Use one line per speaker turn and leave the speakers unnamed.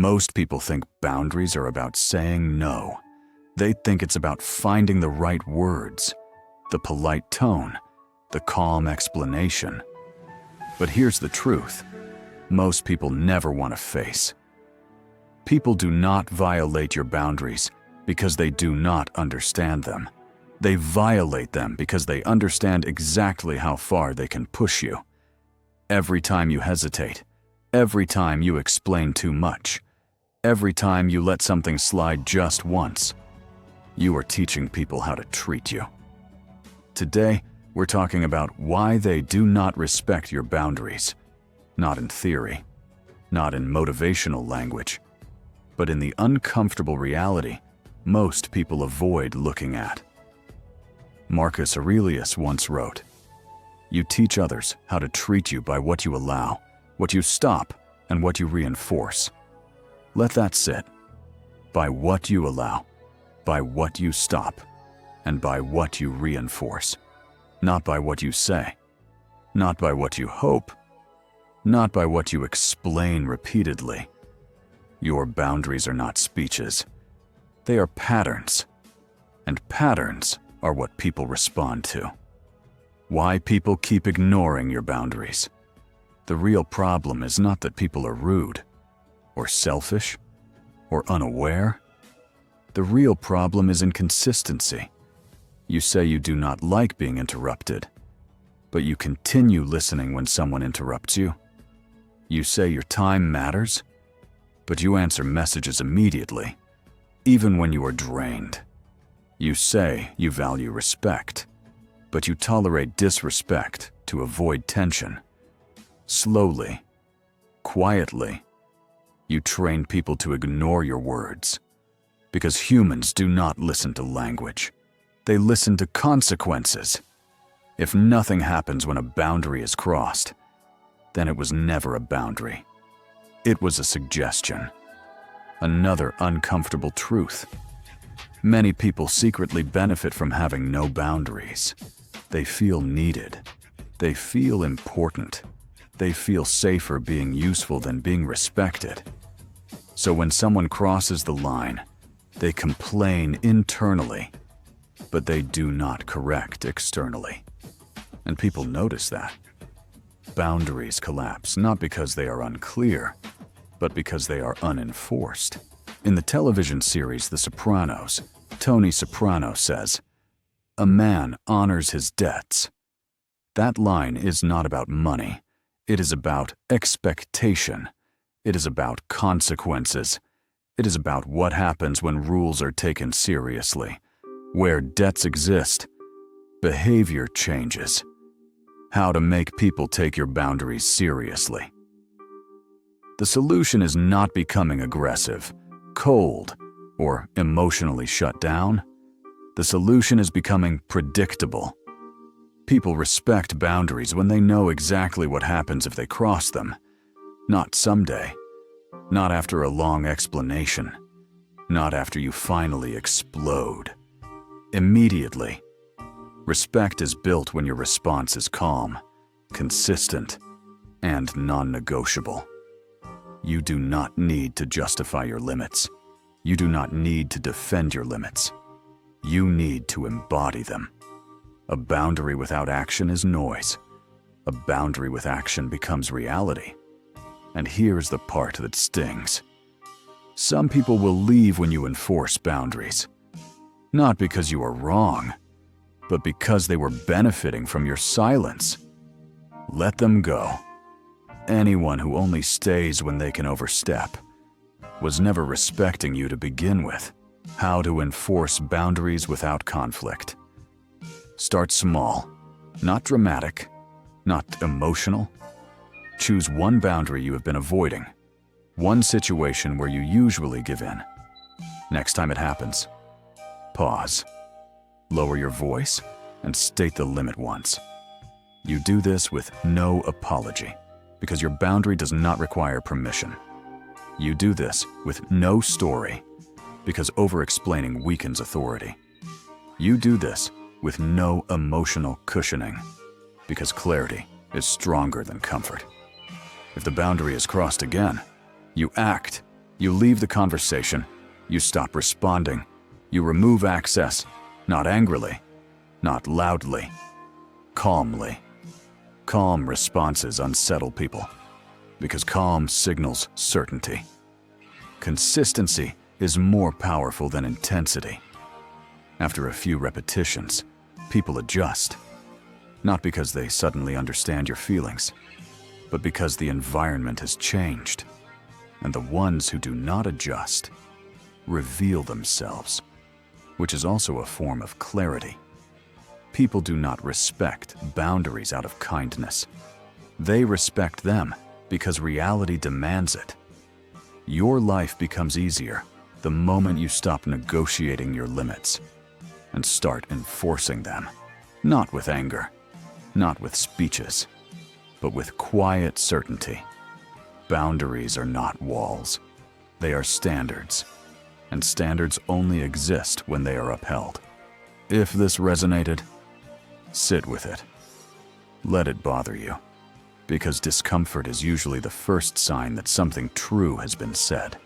Most people think boundaries are about saying no. They think it's about finding the right words, the polite tone, the calm explanation. But here's the truth. Most people never want to face. People do not violate your boundaries because they do not understand them. They violate them because they understand exactly how far they can push you. Every time you hesitate, every time you explain too much, every time you let something slide just once, you are teaching people how to treat you. Today, we're talking about why they do not respect your boundaries. Not in theory, not in motivational language, but in the uncomfortable reality most people avoid looking at. Marcus Aurelius once wrote, "You teach others how to treat you by what you allow, what you stop, and what you reinforce." Let that sit. By what you allow, by what you stop, and by what you reinforce. Not by what you say, not by what you hope, not by what you explain repeatedly. Your boundaries are not speeches. They are patterns, and patterns are what people respond to. Why people keep ignoring your boundaries. The real problem is not that people are rude, or selfish, or unaware. The real problem is inconsistency. You say you do not like being interrupted, but you continue listening when someone interrupts you. You say your time matters, but you answer messages immediately, even when you are drained. You say you value respect, but you tolerate disrespect to avoid tension. Slowly, quietly, you train people to ignore your words, because humans do not listen to language. They listen to consequences. If nothing happens when a boundary is crossed, then it was never a boundary. It was a suggestion. Another uncomfortable truth. Many people secretly benefit from having no boundaries. They feel needed. They feel important. They feel safer being useful than being respected. So when someone crosses the line, they complain internally, but they do not correct externally. And people notice that. Boundaries collapse not because they are unclear, but because they are unenforced. In the television series The Sopranos, Tony Soprano says, "A man honors his debts." That line is not about money. It is about expectation. It is about consequences. It is about what happens when rules are taken seriously. Where debts exist, behavior changes. How to make people take your boundaries seriously. The solution is not becoming aggressive, cold, or emotionally shut down. The solution is becoming predictable. People respect boundaries when they know exactly what happens if they cross them. Not someday. Not after a long explanation. Not after you finally explode. Immediately. Respect is built when your response is calm, consistent, and non-negotiable. You do not need to justify your limits. You do not need to defend your limits. You need to embody them. A boundary without action is noise. A boundary with action becomes reality. And here's the part that stings. Some people will leave when you enforce boundaries. Not because you are wrong, but because they were benefiting from your silence. Let them go. Anyone who only stays when they can overstep was never respecting you to begin with. How to enforce boundaries without conflict. Start small, not dramatic, not emotional. Choose one boundary you have been avoiding, one situation where you usually give in. Next time it happens, pause. Lower your voice and state the limit once. You do this with no apology, because your boundary does not require permission. You do this with no story, because over-explaining weakens authority. You do this with no emotional cushioning, because clarity is stronger than comfort. If the boundary is crossed again, you act, You leave the conversation. You stop responding. You remove access, not angrily, not loudly, calmly. Calm responses unsettle people, because calm signals certainty. Consistency is more powerful than intensity. After a few repetitions, people adjust, not because they suddenly understand your feelings, but because the environment has changed, and the ones who do not adjust reveal themselves, which is also a form of clarity. People do not respect boundaries out of kindness. They respect them because reality demands it. Your life becomes easier the moment you stop negotiating your limits and start enforcing them, not with anger, not with speeches, but with quiet certainty. Boundaries are not walls. They are standards, and standards only exist when they are upheld. If this resonated, sit with it. Let it bother you, because discomfort is usually the first sign that something true has been said.